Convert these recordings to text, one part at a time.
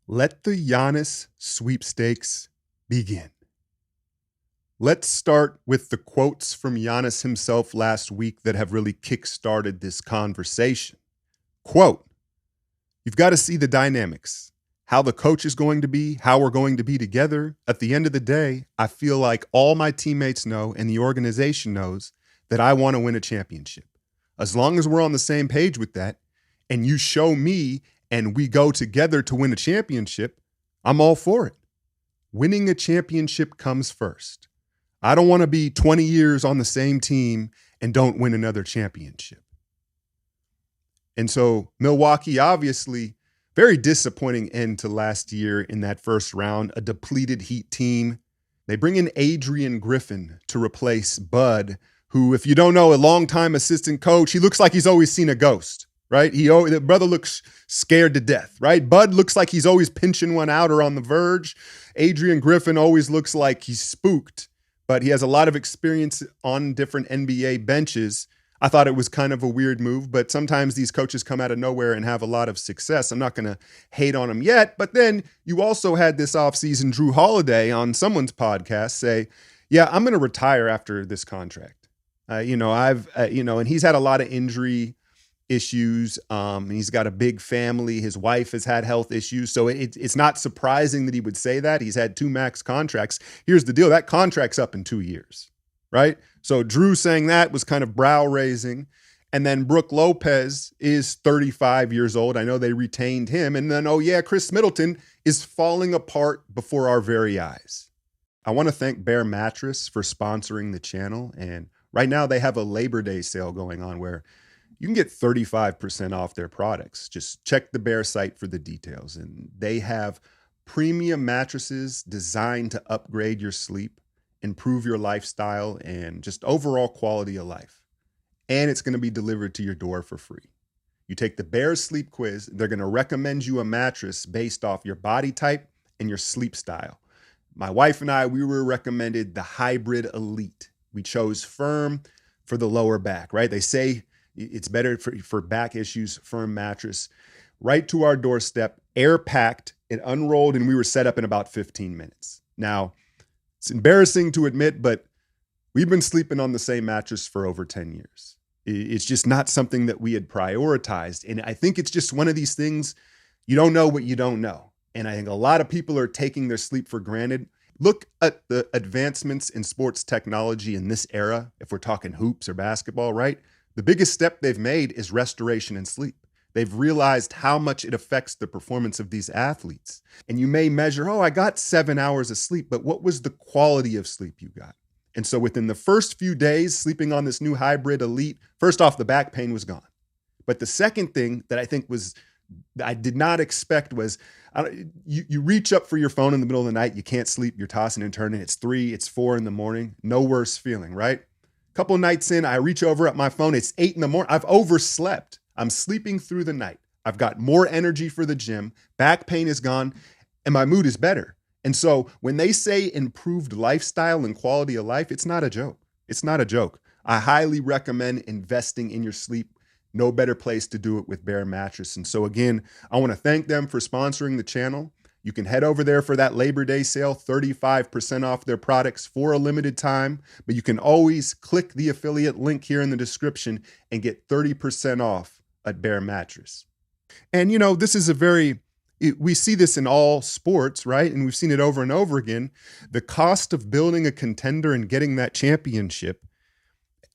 Let the Giannis sweepstakes begin. Let's start with the quotes from Giannis himself last week that have really kickstarted this conversation. Quote, "You've got to see the dynamics, how the coach is going to be, how we're going to be together. At the end of the day, I feel like all my teammates know and the organization knows that I want to win a championship. As long as we're on the same page with that and you show me and we go together to win a championship, I'm all for it. Winning a championship comes first. I don't want to be 20 years on the same team and don't win another championship." And so Milwaukee, obviously, very disappointing end to last year in that first round, a depleted Heat team. They bring in Adrian Griffin to replace Bud, who, if you don't know, a longtime assistant coach, he looks like he's always seen a ghost, right? The brother looks scared to death, right? Bud looks like he's always pinching one out or on the verge. Adrian Griffin always looks like he's spooked, but he has a lot of experience on different NBA benches. I thought it was kind of a weird move, but sometimes these coaches come out of nowhere and have a lot of success. I'm not going to hate on him yet, but then you also had this offseason Drew Holiday on someone's podcast say, yeah, I'm going to retire after this contract. And he's had a lot of injury issues. He's got a big family. His wife has had health issues. So it's not surprising that he would say that. He's had 2 max contracts. Here's the deal. That contract's up in 2 years, right? So Drew saying that was kind of brow raising. And then Brook Lopez is 35 years old. I know they retained him. And then, Chris Middleton is falling apart before our very eyes. I want to thank Bear Mattress for sponsoring the channel. And right now they have a Labor Day sale going on where you can get 35% off their products. Just check the Bear site for the details. And they have premium mattresses designed to upgrade your sleep, improve your lifestyle, and just overall quality of life. And it's going to be delivered to your door for free. You take the Bear Sleep Quiz. They're going to recommend you a mattress based off your body type and your sleep style. My wife and I, we were recommended the Hybrid Elite. We chose firm for the lower back, right? They say it's better for back issues, firm mattress. Right to our doorstep, air packed, it unrolled, and we were set up in about 15 minutes. Now, it's embarrassing to admit, but we've been sleeping on the same mattress for over 10 years. It's just not something that we had prioritized. And I think it's just one of these things, you don't know what you don't know. And I think a lot of people are taking their sleep for granted. Look at the advancements in sports technology in this era, if we're talking hoops or basketball, right? The biggest step they've made is restoration in sleep. They've realized how much it affects the performance of these athletes. And you may measure, I got 7 hours of sleep, but what was the quality of sleep you got? And so within the first few days sleeping on this new Hybrid Elite, first off, the back pain was gone. But the second thing that I think I did not expect was, you reach up for your phone in the middle of the night, you can't sleep, you're tossing and turning, it's 3, it's 4 in the morning, no worse feeling, right? Couple nights in, I reach over at my phone, it's 8 in the morning, I've overslept. I'm sleeping through the night. I've got more energy for the gym, back pain is gone, and my mood is better. And so when they say improved lifestyle and quality of life, it's not a joke. It's not a joke. I highly recommend investing in your sleep. No better place to do it with Bear Mattress. And so again, I want to thank them for sponsoring the channel. You can head over there for that Labor Day sale, 35% off their products for a limited time, but you can always click the affiliate link here in the description and get 30% off at Bear Mattress. And this is we see this in all sports, right? And we've seen it over and over again. The cost of building a contender and getting that championship,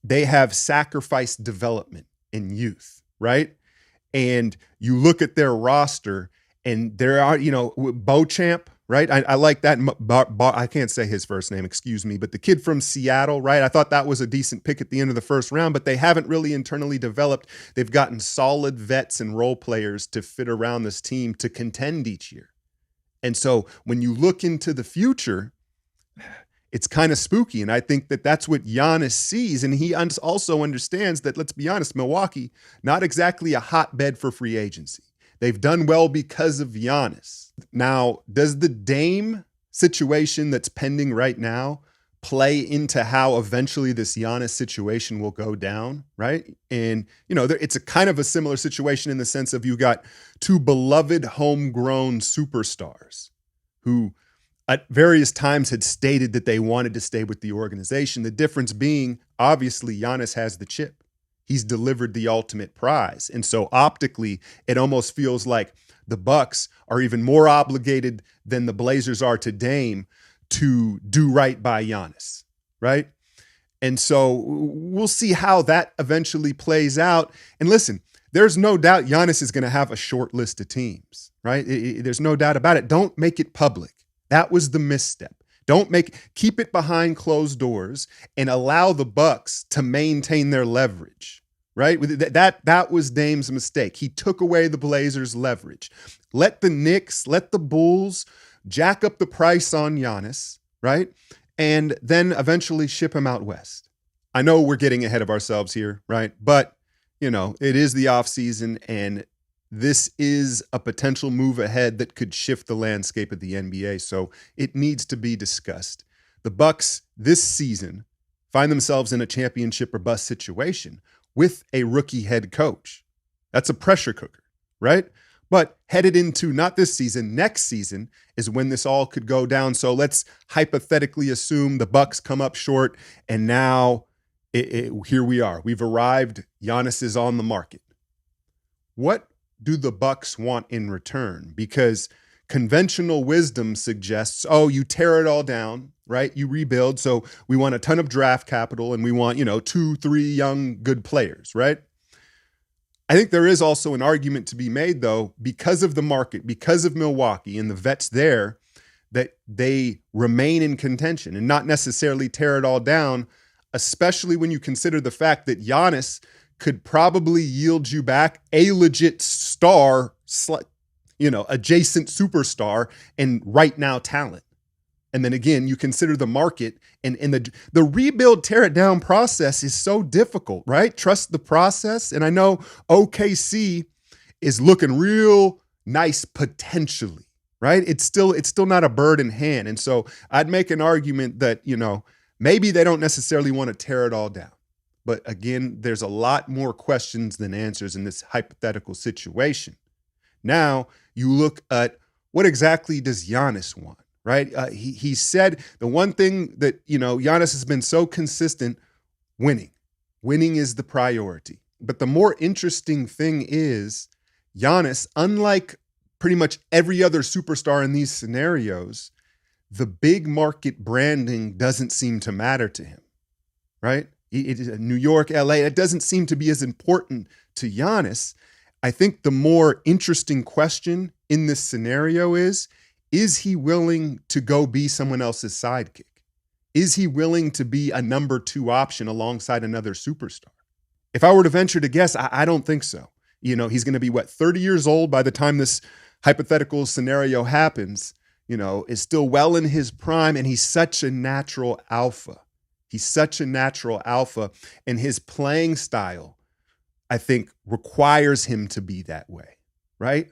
they have sacrificed development in youth, right? And you look at their roster and there are, Beauchamp, right? I like that. I can't say his first name, excuse me, but the kid from Seattle, right? I thought that was a decent pick at the end of the first round, but they haven't really internally developed. They've gotten solid vets and role players to fit around this team to contend each year. And so when you look into the future, it's kind of spooky. And I think that that's what Giannis sees. And he also understands that, let's be honest, Milwaukee, not exactly a hotbed for free agency. They've done well because of Giannis. Now, does the Dame situation that's pending right now play into how eventually this Giannis situation will go down, right? And, it's a kind of a similar situation in the sense of you got two beloved homegrown superstars who at various times had stated that they wanted to stay with the organization. The difference being, obviously, Giannis has the chip. He's delivered the ultimate prize. And so optically, it almost feels like the Bucks are even more obligated than the Blazers are to Dame to do right by Giannis, right? And so we'll see how that eventually plays out. And listen, there's no doubt Giannis is going to have a short list of teams, right? There's no doubt about it. Don't make it public. That was the misstep. Keep it behind closed doors and allow the Bucks to maintain their leverage, right? That was Dame's mistake. He took away the Blazers' leverage. Let the Knicks, let the Bulls jack up the price on Giannis, right? And then eventually ship him out west. I know we're getting ahead of ourselves here, right? But, it is the offseason, and this is a potential move ahead that could shift the landscape of the NBA, so it needs to be discussed. The Bucks this season find themselves in a championship or bust situation with a rookie head coach. That's a pressure cooker, right? But headed into not this season, next season is when this all could go down. So let's hypothetically assume the Bucks come up short, and now here we are. We've arrived. Giannis is on the market. What do the Bucks want in return? Because conventional wisdom suggests, you tear it all down, right? You rebuild. So we want a ton of draft capital and we want, 2-3 young, good players, right? I think there is also an argument to be made, though, because of the market, because of Milwaukee and the vets there, that they remain in contention and not necessarily tear it all down, especially when you consider the fact that Giannis could probably yield you back a legit star, adjacent superstar and right now talent. And then again, you consider the market and the rebuild, tear it down process is so difficult, right? Trust the process. And I know OKC is looking real nice potentially, right? It's still not a bird in hand. And so I'd make an argument that, maybe they don't necessarily want to tear it all down. But again, there's a lot more questions than answers in this hypothetical situation. Now you look at what exactly does Giannis want, right? He said the one thing that, Giannis has been so consistent, winning. Winning is the priority. But the more interesting thing is Giannis, unlike pretty much every other superstar in these scenarios, the big market branding doesn't seem to matter to him, right? It is New York, LA. It doesn't seem to be as important to Giannis. I think the more interesting question in this scenario is he willing to go be someone else's sidekick? Is he willing to be a number 2 option alongside another superstar? If I were to venture to guess, I don't think so. He's going to be 30 years old by the time this hypothetical scenario happens, is still well in his prime, and he's such a natural alpha. He's such a natural alpha, and his playing style, I think, requires him to be that way, right?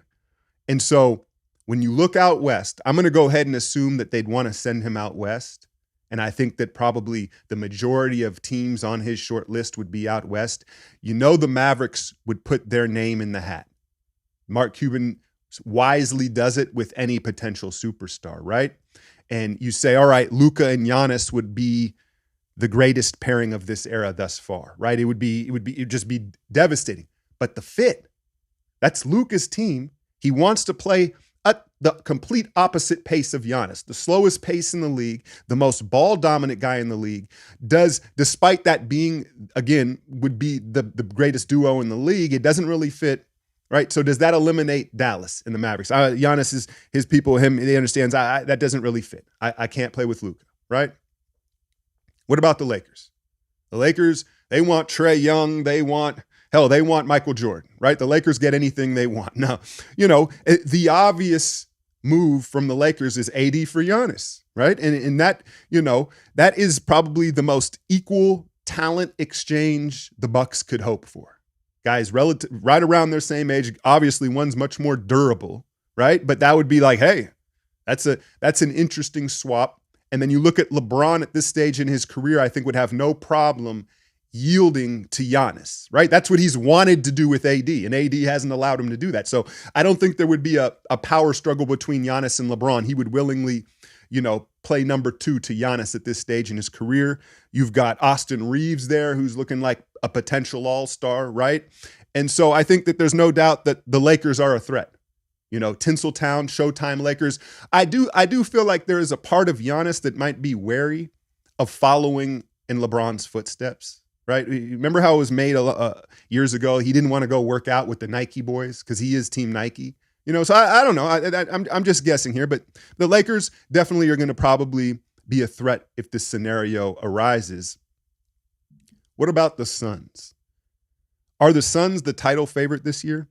And so when you look out west, I'm going to go ahead and assume that they'd want to send him out west. And I think that probably the majority of teams on his short list would be out west. The Mavericks would put their name in the hat. Mark Cuban wisely does it with any potential superstar, right? And you say, all right, Luka and Giannis would be the greatest pairing of this era thus far, right? It would just be devastating. But the fit, that's Luka's team. He wants to play at the complete opposite pace of Giannis, the slowest pace in the league, the most ball-dominant guy in the league, despite that being, again, would be the greatest duo in the league, it doesn't really fit, right? So does that eliminate Dallas and the Mavericks? Giannis, his people, they understands that doesn't really fit. I can't play with Luka, right? What about the Lakers? The Lakers, they want Trae Young, they want Michael Jordan, right? The Lakers get anything they want. Now, the obvious move from the Lakers is AD for Giannis, right? And that, that is probably the most equal talent exchange the Bucks could hope for. Guys right around their same age. Obviously, one's much more durable, right? But that would be like, hey, that's an interesting swap. And then you look at LeBron at this stage in his career, I think would have no problem yielding to Giannis, right? That's what he's wanted to do with AD, and AD hasn't allowed him to do that. So I don't think there would be a power struggle between Giannis and LeBron. He would willingly, play number 2 to Giannis at this stage in his career. You've got Austin Reeves there, who's looking like a potential all-star, right? And so I think that there's no doubt that the Lakers are a threat. Tinseltown, Showtime Lakers. I do feel like there is a part of Giannis that might be wary of following in LeBron's footsteps. Right? Remember how it was made years ago? He didn't want to go work out with the Nike boys because he is Team Nike. So I don't know. I'm just guessing here, but the Lakers definitely are going to probably be a threat if this scenario arises. What about the Suns? Are the Suns the title favorite this year?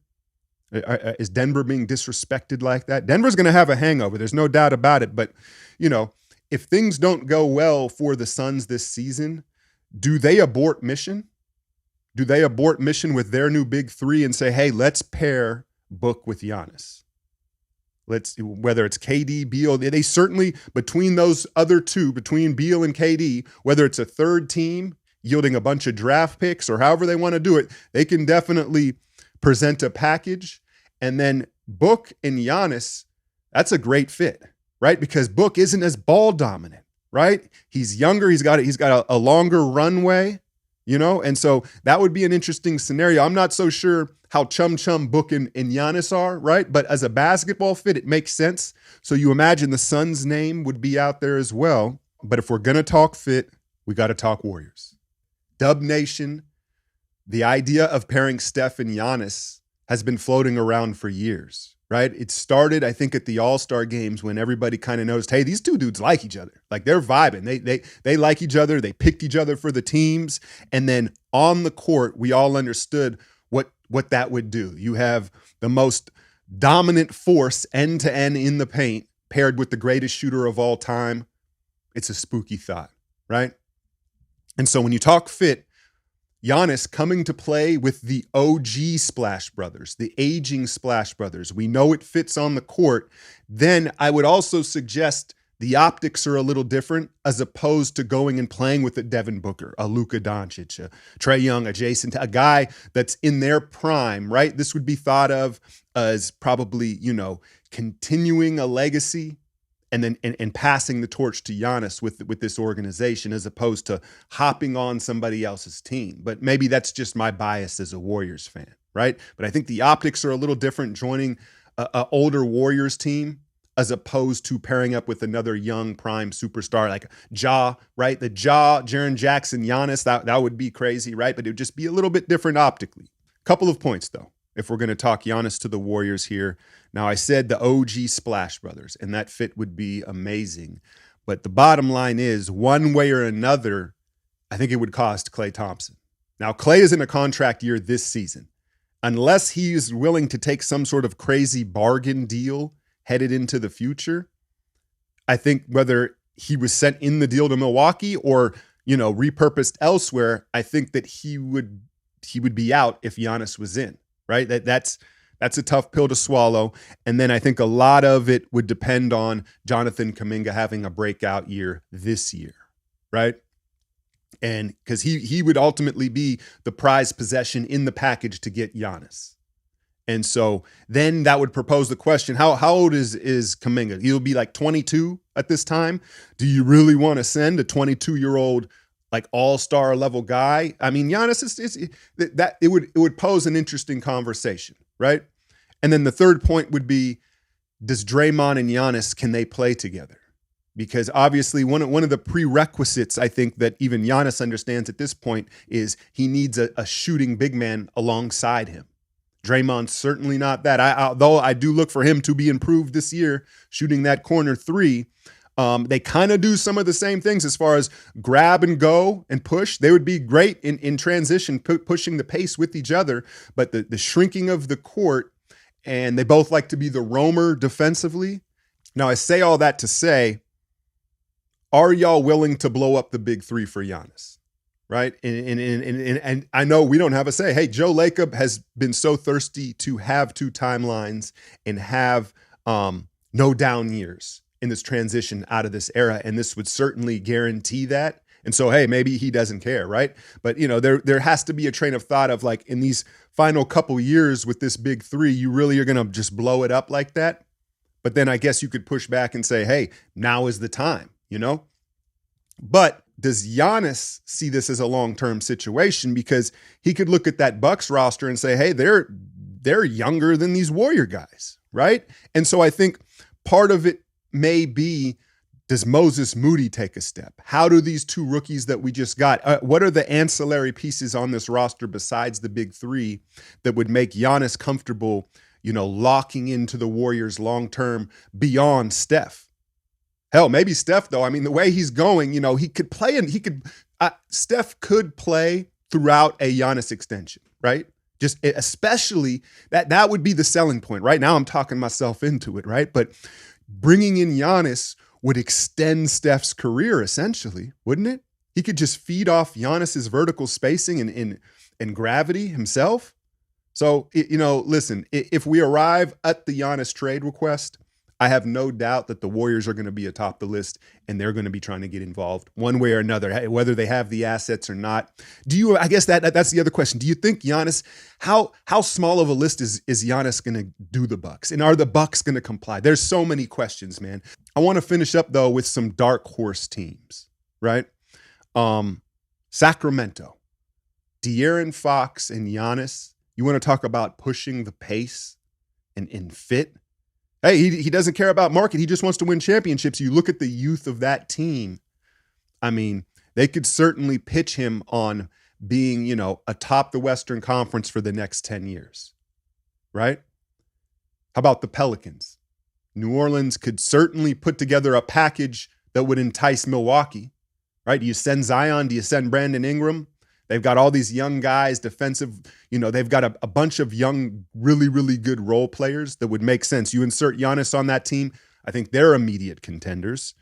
Is Denver being disrespected like that? Denver's going to have a hangover. There's no doubt about it. But, if things don't go well for the Suns this season, do they abort mission? Do they abort mission with their new big 3 and say, hey, let's pair Book with Giannis? Whether it's KD, Beal, they certainly, between those other two, between Beal and KD, whether it's a third team yielding a bunch of draft picks or however they want to do it, they can definitely present a package. And then Book and Giannis, that's a great fit, right? Because Book isn't as ball dominant. Right? He's younger. He's got a longer runway, and so that would be an interesting scenario. I'm not so sure how chum Book and Giannis are, right? But as a basketball fit, it makes sense. So you imagine the Suns' name would be out there as well. But if we're going to talk fit, we got to talk Warriors. Dub Nation, the idea of pairing Steph and Giannis has been floating around for years. Right? It started, I think, at the All-Star games when everybody kind of noticed, hey, these two dudes like each other. Like they're vibing. They like each other. They picked each other for the teams. And then on the court, we all understood what that would do. You have the most dominant force end to end in the paint paired with the greatest shooter of all time. It's a spooky thought, right? And so when you talk fit, Giannis coming to play with the OG Splash Brothers, the aging Splash Brothers. We know it fits on the court. Then I would also suggest the optics are a little different as opposed to going and playing with a Devin Booker, a Luka Doncic, a Trae Young, a guy that's in their prime, right? This would be thought of as probably, continuing a legacy and then and passing the torch to Giannis with this organization as opposed to hopping on somebody else's team. But maybe that's just my bias as a Warriors fan, right? But I think the optics are a little different joining a older Warriors team as opposed to pairing up with another young prime superstar like Ja, right? The Ja, Jaren Jackson, Giannis, that would be crazy, right? But it would just be a little bit different optically. Couple of points, though, if we're going to talk Giannis to the Warriors here. Now, I said the OG Splash Brothers, and that fit would be amazing. But the bottom line is, one way or another, I think it would cost Klay Thompson. Now, Klay is in a contract year this season. Unless he is willing to take some sort of crazy bargain deal headed into the future, I think whether he was sent in the deal to Milwaukee or, repurposed elsewhere, I think that he would be out if Giannis was in, right? That's a tough pill to swallow. And then I think a lot of it would depend on Jonathan Kuminga having a breakout year this year, right? And because he would ultimately be the prized possession in the package to get Giannis. And so then that would propose the question, how old is Kuminga? He'll be like 22 at this time. Do you really want to send a 22-year-old like all-star level guy? I mean, Giannis it would pose an interesting conversation, right? And then the third point would be, does Draymond and Giannis, can they play together? Because obviously one of the prerequisites I think that even Giannis understands at this point is he needs a shooting big man alongside him. Draymond's certainly not that. Although I do look for him to be improved this year, shooting that corner three. They kind of do some of the same things as far as grab and go and push. They would be great in transition, pushing the pace with each other. But the shrinking of the court, and they both like to be the roamer defensively. Now, I say all that to say, are y'all willing to blow up the big three for Giannis? Right? And I know we don't have a say. Hey, Joe Lacob has been so thirsty to have two timelines and have no down years. in this transition out of this era, and this would certainly guarantee that. And so, hey, maybe he doesn't care, right? But, there has to be a train of thought of like, in these final couple years with this big three, you really are going to just blow it up like that. But then I guess you could push back and say, hey, now is the time, But does Giannis see this as a long-term situation? Because he could look at that Bucks roster and say, hey, they're younger than these Warrior guys, right? And so I think part of it may be, does Moses Moody take a step? How do these two rookies that we just got, what are the ancillary pieces on this roster besides the big three that would make Giannis comfortable, locking into the Warriors long-term beyond Steph? Hell, maybe Steph, though. I mean, the way he's going, he could play and Steph could play throughout a Giannis extension, right? Just especially that would be the selling point. Right now I'm talking myself into it, right? But bringing in Giannis would extend Steph's career, essentially, wouldn't it? He could just feed off Giannis's vertical spacing and gravity himself. So, listen, if we arrive at the Giannis trade request, I have no doubt that the Warriors are going to be atop the list, and they're going to be trying to get involved one way or another, whether they have the assets or not. I guess that's the other question. Do you think Giannis, how small of a list is Giannis going to do the Bucks? And are the Bucks going to comply? There's so many questions, man. I want to finish up, though, with some dark horse teams, right? Sacramento, De'Aaron Fox and Giannis. You want to talk about pushing the pace and fit? Hey, he doesn't care about market. He just wants to win championships. You look at the youth of that team. I mean, they could certainly pitch him on being, atop the Western Conference for the next 10 years, right? How about the Pelicans? New Orleans could certainly put together a package that would entice Milwaukee, right? Do you send Zion? Do you send Brandon Ingram? They've got all these young guys, defensive, they've got a bunch of young, really, really good role players that would make sense. You insert Giannis on that team, I think they're immediate contenders.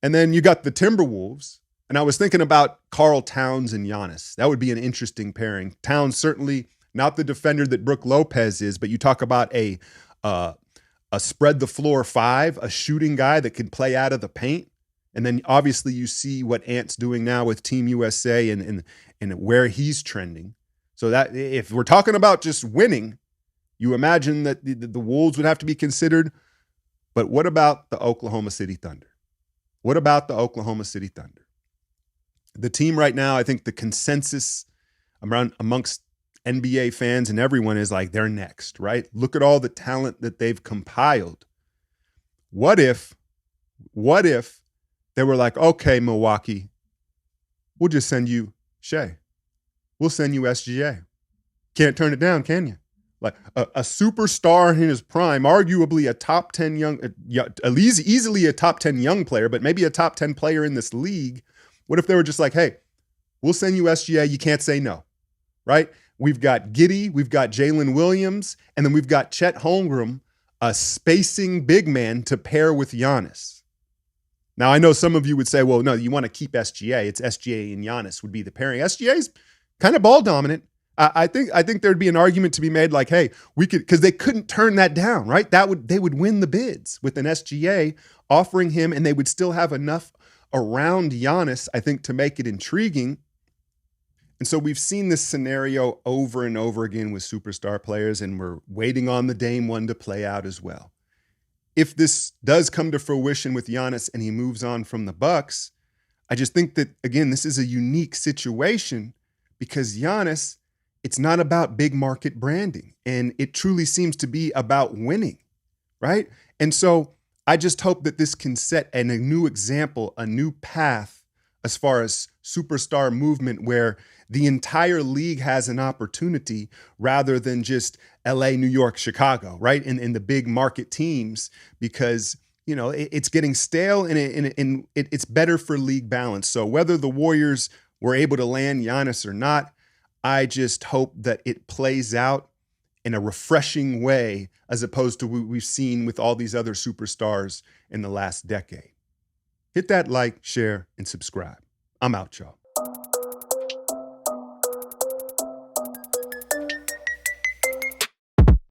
And then you got the Timberwolves. And I was thinking about Karl Towns and Giannis. That would be an interesting pairing. Towns certainly not the defender that Brook Lopez is, but you talk about a spread the floor five, a shooting guy that can play out of the paint. And then obviously you see what Ant's doing now with Team USA and where he's trending. So that if we're talking about just winning, you imagine that the Wolves would have to be considered. But what about the Oklahoma City Thunder? What about the Oklahoma City Thunder? The team right now, I think the consensus amongst NBA fans and everyone is like, they're next, right? Look at all the talent that they've compiled. What if they were like, okay, Milwaukee, we'll just send you Shea. We'll send you SGA. Can't turn it down, can you? Like a superstar in his prime, arguably a top 10 easily a top 10 young player, but maybe a top 10 player in this league. What if they were just like, hey, we'll send you SGA. You can't say no, right? We've got Giddey, we've got Jalen Williams, and then we've got Chet Holmgren, a spacing big man to pair with Giannis. Now, I know some of you would say, well, no, you want to keep SGA. It's SGA and Giannis would be the pairing. SGA's kind of ball dominant. I think there'd be an argument to be made like, hey, we could, because they couldn't turn that down, right? They would win the bids with an SGA offering him, and they would still have enough around Giannis, I think, to make it intriguing. And so we've seen this scenario over and over again with superstar players, and we're waiting on the Dame one to play out as well. If this does come to fruition with Giannis and he moves on from the Bucks, I just think that, again, this is a unique situation because Giannis, it's not about big market branding, and it truly seems to be about winning, right? And so I just hope that this can set a new example, a new path as far as superstar movement where the entire league has an opportunity rather than just LA, New York, Chicago, right? In the big market teams, because, it's getting stale and it's better for league balance. So whether the Warriors were able to land Giannis or not, I just hope that it plays out in a refreshing way as opposed to what we've seen with all these other superstars in the last decade. Hit that like, share, and subscribe. I'm out, y'all.